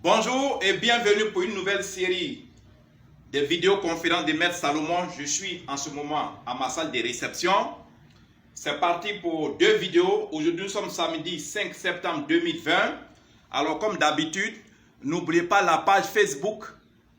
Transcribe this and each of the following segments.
Bonjour et bienvenue pour une nouvelle série de vidéoconférences de Maître Salomon. Je suis en ce moment à ma salle de réception. C'est parti pour deux vidéos. Aujourd'hui, nous sommes samedi 5 septembre 2020. Alors, comme d'habitude, n'oubliez pas la page Facebook,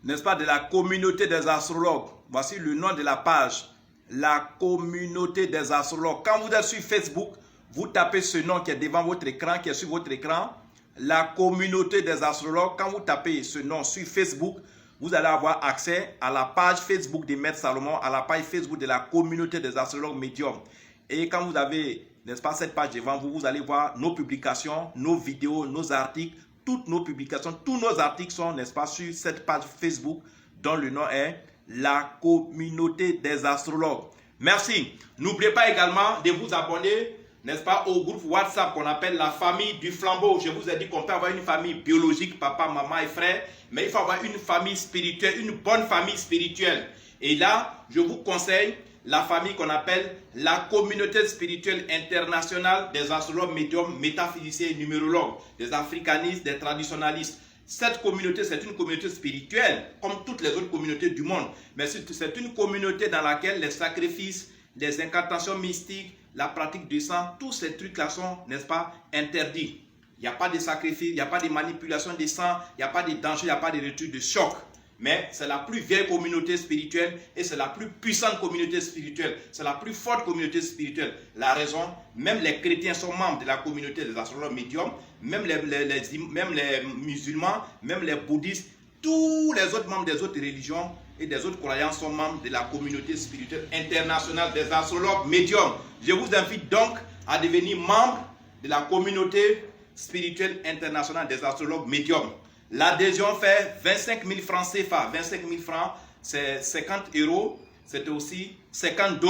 n'est-ce pas, de la communauté des astrologues. Voici le nom de la page, la communauté des astrologues. Quand vous êtes sur Facebook, vous tapez ce nom qui est devant votre écran, qui est sur votre écran, la communauté des astrologues. Quand vous tapez ce nom sur Facebook, vous allez avoir accès à la page Facebook de Maître Salomon, à la page Facebook de la communauté des astrologues médiums. Et quand vous avez, n'est-ce pas, cette page devant vous, vous allez voir nos publications, nos vidéos, nos articles, toutes nos publications, tous nos articles sont, n'est-ce pas, sur cette page Facebook dont le nom est la communauté des astrologues. Merci. N'oubliez pas également de vous abonner, n'est-ce pas, au groupe WhatsApp qu'on appelle la famille du flambeau. Je vous ai dit qu'on peut avoir une famille biologique, papa, maman et frère, mais il faut avoir une famille spirituelle, une bonne famille spirituelle. Et là, je vous conseille la famille qu'on appelle la communauté spirituelle internationale des astrologues, médiums, métaphysiciens et numérologues, des africanistes, des traditionalistes. Cette communauté, c'est une communauté spirituelle, comme toutes les autres communautés du monde. Mais c'est une communauté dans laquelle les sacrifices, les incantations mystiques, la pratique du sang, tous ces trucs-là sont, n'est-ce pas, interdits. Il n'y a pas de sacrifice, il n'y a pas de manipulation de sang, il n'y a pas de danger, il n'y a pas de retour de choc. Mais c'est la plus vieille communauté spirituelle et c'est la plus puissante communauté spirituelle. C'est la plus forte communauté spirituelle. La raison, même les chrétiens sont membres de la communauté des astrologues médiums, même les musulmans, même les bouddhistes, tous les autres membres des autres religions et des autres croyances sont membres de la communauté spirituelle internationale des astrologues médiums. Je vous invite donc à devenir membre de la communauté spirituelle internationale des astrologues médiums. L'adhésion fait 25 000 francs CFA. 25 000 francs, c'est 50 euros. C'est aussi 50 $.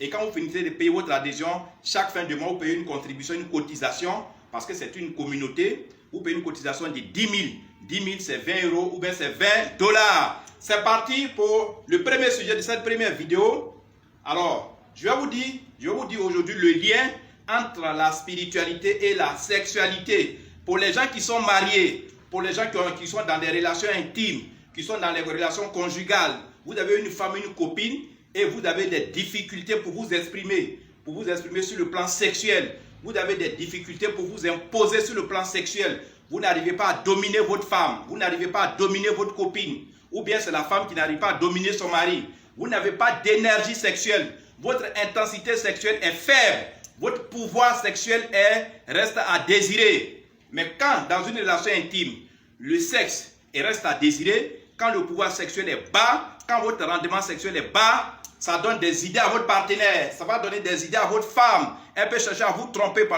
Et quand vous finissez de payer votre adhésion, chaque fin de mois, vous payez une contribution, une cotisation, parce que c'est une communauté. Vous payez une cotisation de 10 000. 10 000, c'est 20 euros ou bien c'est 20 $. C'est parti pour le premier sujet de cette première vidéo. Alors, je vais vous dire aujourd'hui le lien entre la spiritualité et la sexualité. Pour les gens qui sont mariés, pour les gens qui sont dans des relations intimes, qui sont dans les relations conjugales, vous avez une femme, une copine, et vous avez des difficultés pour vous exprimer sur le plan sexuel. Vous avez des difficultés pour vous imposer sur le plan sexuel. Vous n'arrivez pas à dominer votre femme, vous n'arrivez pas à dominer votre copine, ou bien c'est la femme qui n'arrive pas à dominer son mari. Vous n'avez pas d'énergie sexuelle, votre intensité sexuelle est faible, votre pouvoir sexuel reste à désirer. Mais quand, dans une relation intime, le sexe reste à désirer, quand le pouvoir sexuel est bas, quand votre rendement sexuel est bas, ça donne des idées à votre partenaire, ça va donner des idées à votre femme. Elle peut chercher à vous tromper pour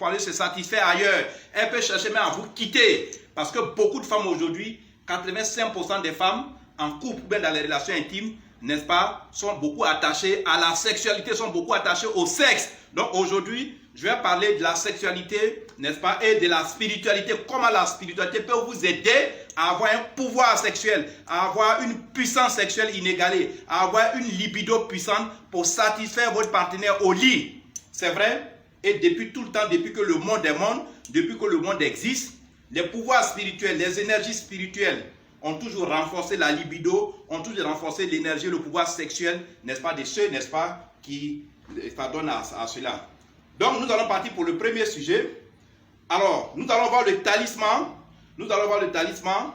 aller se satisfaire ailleurs. Elle peut chercher même à vous quitter. Parce que beaucoup de femmes aujourd'hui, 85% des femmes en couple ou bien dans les relations intimes, n'est-ce pas, sont beaucoup attachées à la sexualité, sont beaucoup attachées au sexe. Donc aujourd'hui, je vais parler de la sexualité, n'est-ce pas, et de la spiritualité. Comment la spiritualité peut vous aider à avoir un pouvoir sexuel, à avoir une puissance sexuelle inégalée, à avoir une libido puissante pour satisfaire votre partenaire au lit. C'est vrai. Et depuis tout le temps, depuis que le monde est monde, depuis que le monde existe, les pouvoirs spirituels, les énergies spirituelles ont toujours renforcé la libido, ont toujours renforcé l'énergie, le pouvoir sexuel, n'est-ce pas, de ceux, n'est-ce pas, qui s'adonnent à cela. Donc, nous allons partir pour le premier sujet. Alors, nous allons voir le talisman. Nous allons voir le talisman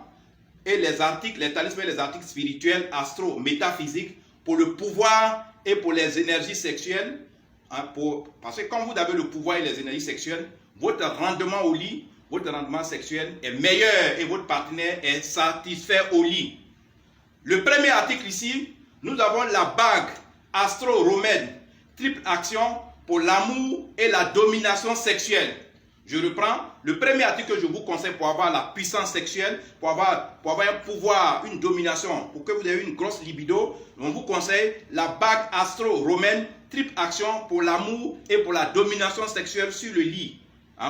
et les articles, les talismans et les articles spirituels, astro, métaphysiques, pour le pouvoir et pour les énergies sexuelles. Parce que quand vous avez le pouvoir et les énergies sexuelles, votre rendement au lit, votre rendement sexuel est meilleur et votre partenaire est satisfait au lit. Le premier article ici, nous avons la bague astro-romaine, triple action pour l'amour et la domination sexuelle. Je reprends. Le premier article que je vous conseille pour avoir la puissance sexuelle, pour avoir un pouvoir, une domination, pour que vous ayez une grosse libido, on vous conseille la bague astro-romaine, triple action pour l'amour et pour la domination sexuelle sur le lit.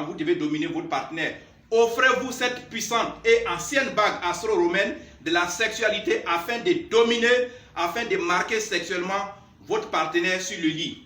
Vous devez dominer votre partenaire. Offrez-vous cette puissante et ancienne bague astro-romaine de la sexualité afin de dominer, afin de marquer sexuellement votre partenaire sur le lit.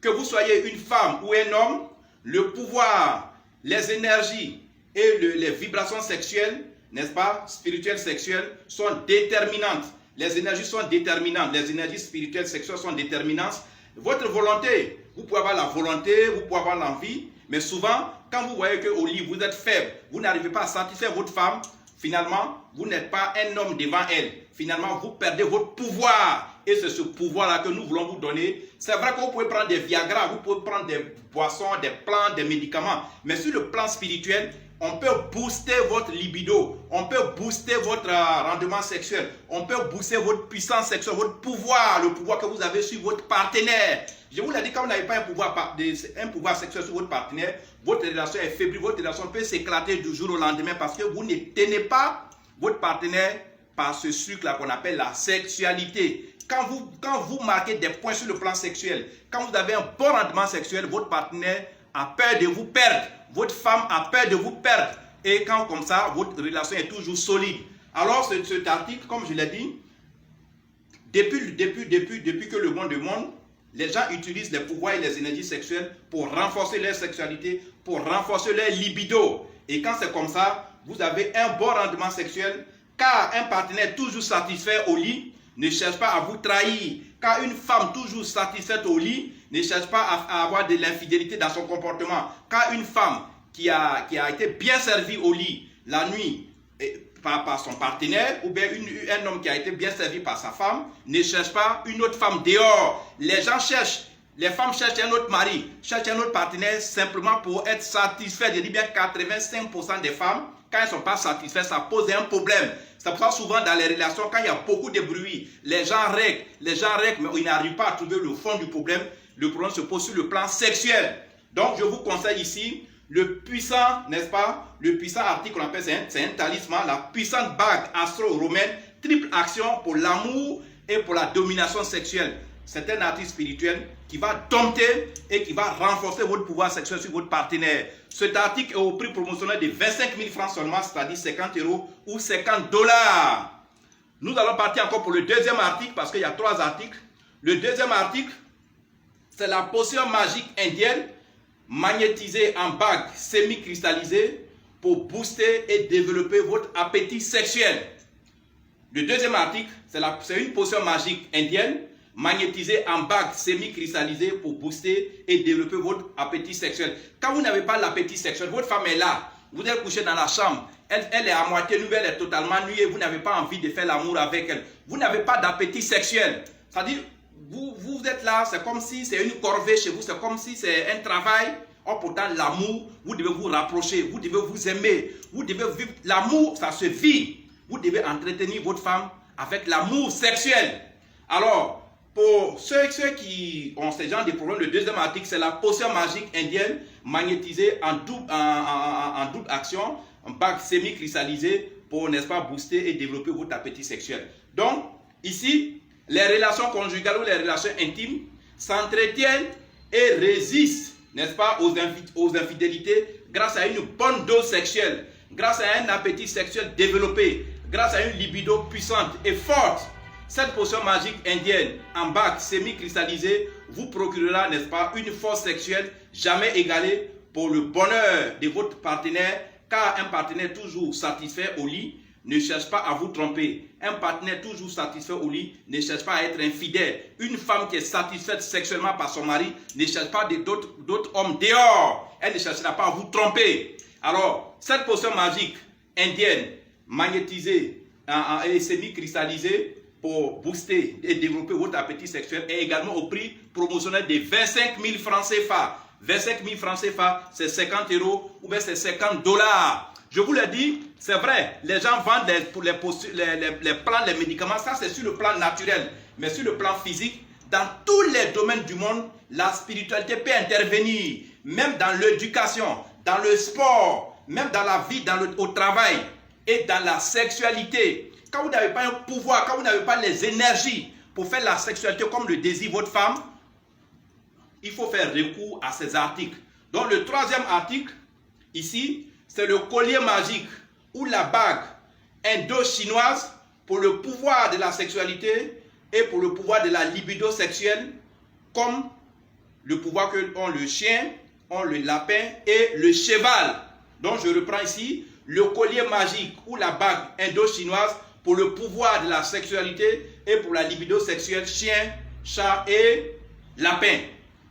Que vous soyez une femme ou un homme, le pouvoir, les énergies et les vibrations sexuelles, n'est-ce pas, spirituelles, sexuelles, sont déterminantes. Les énergies sont déterminantes. Les énergies spirituelles, sexuelles sont déterminantes. Votre volonté, vous pouvez avoir la volonté, vous pouvez avoir l'envie, mais souvent, quand vous voyez qu'au lit, vous êtes faible, vous n'arrivez pas à satisfaire votre femme, finalement, vous n'êtes pas un homme devant elle. Finalement, vous perdez votre pouvoir. Et c'est ce pouvoir-là que nous voulons vous donner. C'est vrai que vous pouvez prendre des Viagra, vous pouvez prendre des boissons, des plantes, des médicaments. Mais sur le plan spirituel, on peut booster votre libido. On peut booster votre rendement sexuel. On peut booster votre puissance sexuelle, votre pouvoir, le pouvoir que vous avez sur votre partenaire. Je vous l'ai dit, quand vous n'avez pas un pouvoir sexuel sur votre partenaire, votre relation est faible, votre relation peut s'éclater du jour au lendemain parce que vous ne tenez pas votre partenaire par ce sucre-là qu'on appelle la sexualité. Quand vous marquez des points sur le plan sexuel, quand vous avez un bon rendement sexuel, votre partenaire a peur de vous perdre. Votre femme a peur de vous perdre. Et quand comme ça, votre relation est toujours solide. Alors, cet article, comme je l'ai dit, depuis que le monde est monde, les gens utilisent les pouvoirs et les énergies sexuelles pour renforcer leur sexualité, pour renforcer leur libido. Et quand c'est comme ça, vous avez un bon rendement sexuel, car un partenaire toujours satisfait au lit ne cherche pas à vous trahir. Car une femme toujours satisfaite au lit ne cherche pas à avoir de l'infidélité dans son comportement. Car une femme qui a été bien servie au lit la nuit par son partenaire, ou bien un homme qui a été bien servi par sa femme, ne cherche pas une autre femme dehors. Les femmes cherchent un autre mari, cherchent un autre partenaire simplement pour être satisfaites. Je dis bien 85% des femmes, quand elles ne sont pas satisfaites, ça pose un problème. C'est pour ça souvent dans les relations, quand il y a beaucoup de bruit, les gens règlent, mais ils n'arrivent pas à trouver le fond du problème. Le problème se pose sur le plan sexuel. Donc je vous conseille ici le puissant, n'est-ce pas, le puissant article qu'on appelle, c'est un talisman, la puissante bague astro-romaine, triple action pour l'amour et pour la domination sexuelle. C'est un article spirituel qui va dompter et qui va renforcer votre pouvoir sexuel sur votre partenaire. Cet article est au prix promotionnel de 25 000 francs seulement, c'est-à-dire 50 € ou 50 $. Nous allons partir encore pour le deuxième article parce qu'il y a 3 articles. Le deuxième article, c'est la potion magique indienne magnétisée en bague semi-cristallisée pour booster et développer votre appétit sexuel. Le deuxième article, c'est une potion magique indienne magnétisée en bague semi-cristallisée pour booster et développer votre appétit sexuel. Quand vous n'avez pas l'appétit sexuel, votre femme est là, vous êtes couché dans la chambre, elle est à moitié nue, elle est totalement nue et vous n'avez pas envie de faire l'amour avec elle. Vous n'avez pas d'appétit sexuel. C'est-à-dire, vous êtes là, c'est comme si c'est une corvée chez vous, c'est comme si c'est un travail. Or pourtant, l'amour, vous devez vous rapprocher, vous devez vous aimer, vous devez vivre. L'amour, ça se vit. Vous devez entretenir votre femme avec l'amour sexuel. Alors, pour ceux qui ont ce genre de problèmes, le deuxième article, c'est la potion magique indienne magnétisée en double action, en bague semi-cristallisée pour, n'est-ce pas, booster et développer votre appétit sexuel. Donc, ici, les relations conjugales ou les relations intimes s'entretiennent et résistent, n'est-ce pas, aux infidélités grâce à une bonne dose sexuelle, grâce à un appétit sexuel développé, grâce à une libido puissante et forte. Cette potion magique indienne en bague semi-cristallisée vous procurera, n'est-ce pas, une force sexuelle jamais égalée pour le bonheur de votre partenaire, car un partenaire toujours satisfait au lit ne cherche pas à vous tromper. Un partenaire toujours satisfait au lit ne cherche pas à être infidèle. Une femme qui est satisfaite sexuellement par son mari ne cherche pas d'autres hommes dehors. Elle ne cherchera pas à vous tromper. Alors, cette potion magique indienne, magnétisée et semi-cristallisée pour booster et développer votre appétit sexuel est également au prix promotionnel de 25 000 francs CFA. 25 000 francs CFA, c'est 50 € ou bien c'est 50 $. Je vous l'ai dit, c'est vrai, les gens vendent les plans, les médicaments, ça c'est sur le plan naturel. Mais sur le plan physique, dans tous les domaines du monde, la spiritualité peut intervenir. Même dans l'éducation, dans le sport, même dans la vie, au travail et dans la sexualité. Quand vous n'avez pas un pouvoir, quand vous n'avez pas les énergies pour faire la sexualité comme le désire votre femme, il faut faire recours à ces articles. Donc le troisième article, ici, c'est le collier magique ou la bague indo-chinoise pour le pouvoir de la sexualité et pour le pouvoir de la libido sexuelle, comme le pouvoir que ont le chien, ont le lapin et le cheval. Donc je reprends ici le collier magique ou la bague indo-chinoise pour le pouvoir de la sexualité et pour la libido sexuelle chien, chat et lapin.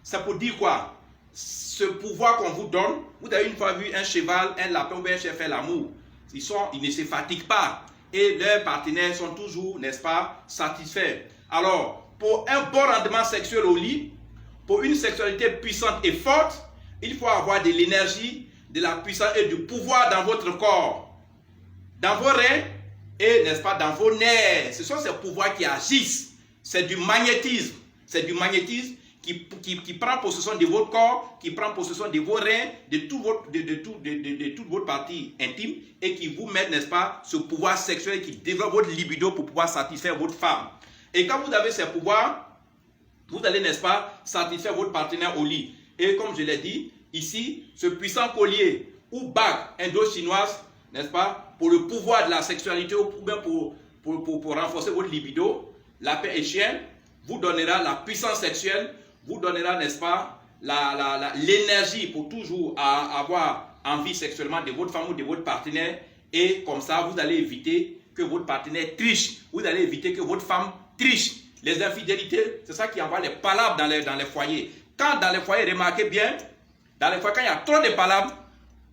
Ça pour dire quoi? Ce pouvoir qu'on vous donne, vous avez une fois vu un cheval, un lapin ou un chien faire l'amour. Ils ne se fatiguent pas et leurs partenaires sont toujours, n'est-ce pas, satisfaits. Alors, pour un bon rendement sexuel au lit, pour une sexualité puissante et forte, il faut avoir de l'énergie, de la puissance et du pouvoir dans votre corps, dans vos reins et, n'est-ce pas, dans vos nerfs. Ce sont ces pouvoirs qui agissent. C'est du magnétisme. C'est du magnétisme qui prend possession de votre corps, qui prend possession de vos reins, de toute votre partie intime et qui vous met, n'est-ce pas, ce pouvoir sexuel qui développe votre libido pour pouvoir satisfaire votre femme. Et quand vous avez ces pouvoirs, vous allez, n'est-ce pas, satisfaire votre partenaire au lit. Et comme je l'ai dit, ici, ce puissant collier ou bague indo-chinoise, n'est-ce pas, pour le pouvoir de la sexualité ou bien pour renforcer votre libido, lapin et chien, vous donnera la puissance sexuelle, vous donnera, n'est-ce pas, l'énergie pour toujours avoir envie sexuellement de votre femme ou de votre partenaire. Et comme ça, vous allez éviter que votre partenaire triche. Vous allez éviter que votre femme triche. Les infidélités, c'est ça qui envoie les palabres dans les foyers. Quand dans les foyers, remarquez bien, dans les foyers, quand il y a trop de palabres,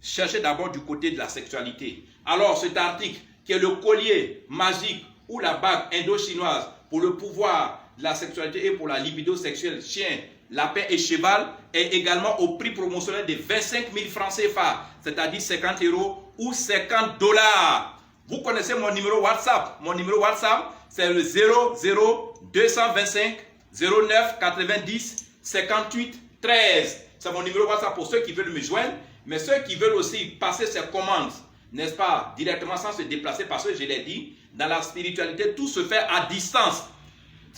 cherchez d'abord du côté de la sexualité. Alors, cet article, qui est le collier magique ou la bague indo-chinoise pour le pouvoir de la sexualité et pour la libido sexuelle chien, lapin et cheval, est également au prix promotionnel de 25 000 francs CFA, c'est-à-dire 50 € ou 50 $. Vous connaissez mon numéro WhatsApp. Mon numéro WhatsApp, c'est le 00225 09 90 58 13. C'est mon numéro WhatsApp pour ceux qui veulent me joindre, mais ceux qui veulent aussi passer ces commandes, n'est-ce pas, directement sans se déplacer, parce que je l'ai dit, dans la spiritualité, tout se fait à distance.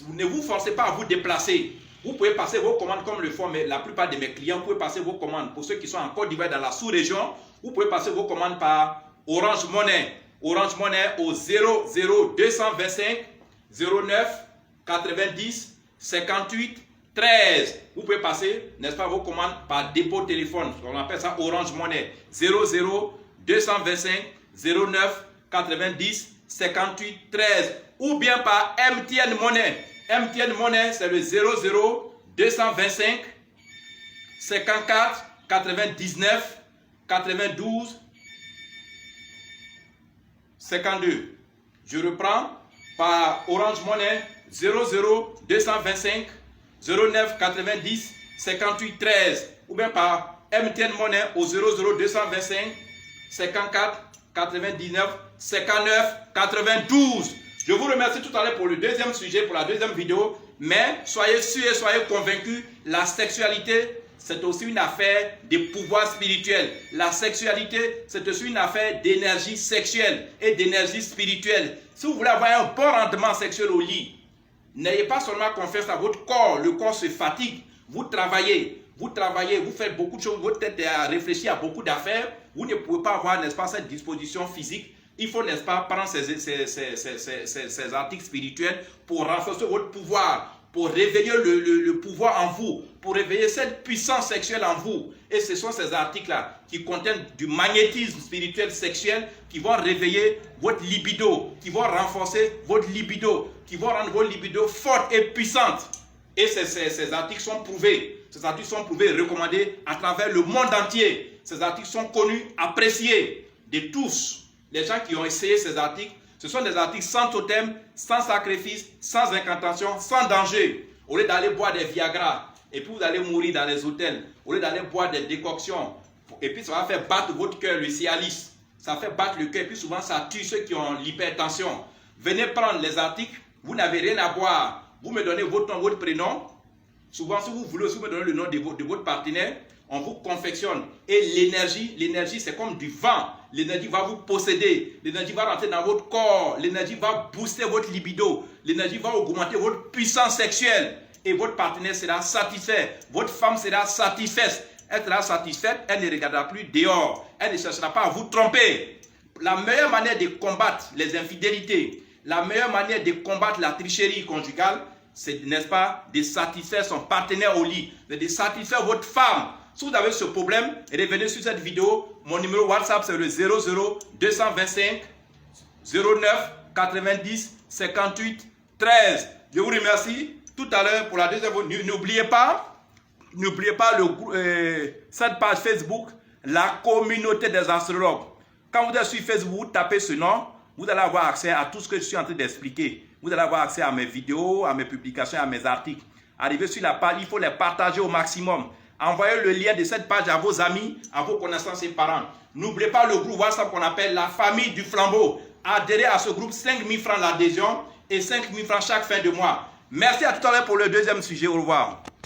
Ne vous forcez pas à vous déplacer. Vous pouvez passer vos commandes comme le font la plupart de mes clients. Vous pouvez passer vos commandes pour ceux qui sont en Côte d'Ivoire, dans la sous-région. Vous pouvez passer vos commandes par Orange Money. Orange Money au 00225 09 90 58 13. Vous pouvez passer, n'est-ce pas, vos commandes par dépôt téléphone. On appelle ça Orange Money. 00225 09 90 58 13. Ou bien par MTN Money. MTN Money, c'est le 00225 54 99 92 52. Je reprends par Orange Money 00225 09 90 58 13 ou bien par MTN Money au 00225 54 99 59 92. Je vous remercie tout à l'heure pour le deuxième sujet, pour la deuxième vidéo, mais soyez sûrs et soyez convaincus, la sexualité, c'est aussi une affaire de pouvoir spirituel. La sexualité, c'est aussi une affaire d'énergie sexuelle et d'énergie spirituelle. Si vous voulez avoir un bon rendement sexuel au lit, n'ayez pas seulement confiance à votre corps. Le corps se fatigue. Vous travaillez, vous faites beaucoup de choses. Votre tête est à réfléchir à beaucoup d'affaires. Vous ne pouvez pas avoir, n'est-ce pas, cette disposition physique. Il faut, n'est-ce pas, prendre ces articles spirituels pour renforcer votre pouvoir, pour réveiller le pouvoir en vous, pour réveiller cette puissance sexuelle en vous. Et ce sont ces articles-là qui contiennent du magnétisme spirituel sexuel qui vont réveiller votre libido, qui vont renforcer votre libido, qui vont rendre votre libido forte et puissante. Et ces articles sont prouvés. Ces articles sont prouvés et recommandés à travers le monde entier. Ces articles sont connus, appréciés de tous. Les gens qui ont essayé ces articles, ce sont des articles sans totem, sans sacrifice, sans incantation, sans danger. Au lieu d'aller boire des Viagra, et puis vous allez mourir dans les hôtels, au lieu d'aller boire des décoctions, et puis ça va faire battre votre cœur, le Cialis. Ça fait battre le cœur, et puis souvent ça tue ceux qui ont l'hypertension. Venez prendre les articles, vous n'avez rien à boire. Vous me donnez votre nom, votre prénom. Souvent, si vous voulez aussi me donner le nom de votre partenaire, on vous confectionne. Et l'énergie, c'est comme du vent. L'énergie va vous posséder. L'énergie va rentrer dans votre corps. L'énergie va booster votre libido. L'énergie va augmenter votre puissance sexuelle. Et votre partenaire sera satisfait. Votre femme sera satisfaite. Elle sera satisfaite. Elle ne regardera plus dehors. Elle ne cherchera pas à vous tromper. La meilleure manière de combattre les infidélités, la meilleure manière de combattre la tricherie conjugale, c'est, n'est-ce pas, de satisfaire son partenaire au lit, de satisfaire votre femme. Si vous avez ce problème, revenez sur cette vidéo. Mon numéro WhatsApp, c'est le 00 225 09 90 58 13. Je vous remercie. Tout à l'heure, pour la deuxième fois, n'oubliez pas cette page Facebook, la communauté des astrologues. Quand vous êtes sur Facebook, tapez ce nom, vous allez avoir accès à tout ce que je suis en train d'expliquer. Vous allez avoir accès à mes vidéos, à mes publications, à mes articles. Arrivez sur la page, il faut les partager au maximum. Envoyez le lien de cette page à vos amis, à vos connaissances et parents. N'oubliez pas le groupe WhatsApp qu'on appelle la famille du flambeau. Adhérez à ce groupe, 5 000 francs l'adhésion et 5 000 francs chaque fin de mois. Merci à tout à l'heure pour le deuxième sujet. Au revoir.